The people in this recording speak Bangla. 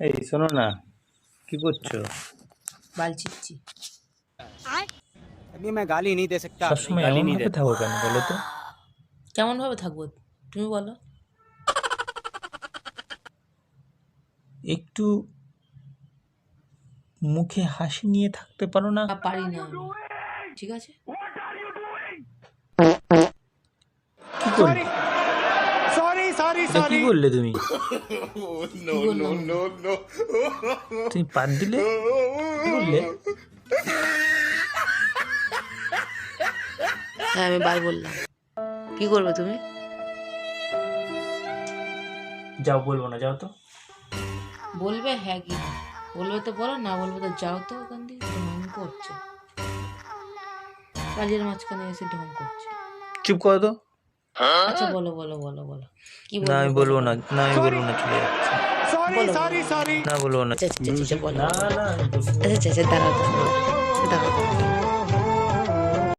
এই শোনো না, কি করছো? বাল চিচ্ছি। अभी मैं गाली नहीं दे सकता সবসময় गाली এমন नहीं ভাবে देता থাকো কেন বলো তো? কেমন ভাবে থাকবো তুমি বলো? একটু মুখে হাসি নিয়ে থাকতে পারো না? পারি না আমি, ঠিক আছে? কি করলে? सॉरी এটা কি করলে তুমি? কি বললাম? তুমি পাত দিলে? কি করলে? হ্যাঁ আমি বাই বললাম। কি করবে তুমি? যাও, বলবো না, যাও তো। বলবে হ্যাঁ কি না? বলবে তো বলো, না বলবে তো যাও তো। ওখান দিয়ে ঢং করছে, কাজের মাঝখানে এসে ঢং করছে। চুপ করো তো। আচ্ছা বলো বলো বলো বলো কি না আমি বলবো? বলবো না, না আমি বলবো না, চলে যাচ্ছি। বলো, सॉरी না বলবো না। আচ্ছা আচ্ছা আচ্ছা বলো। না না আমি বলবো না। আচ্ছা আচ্ছা দাঁড়াও দাঁড়াও।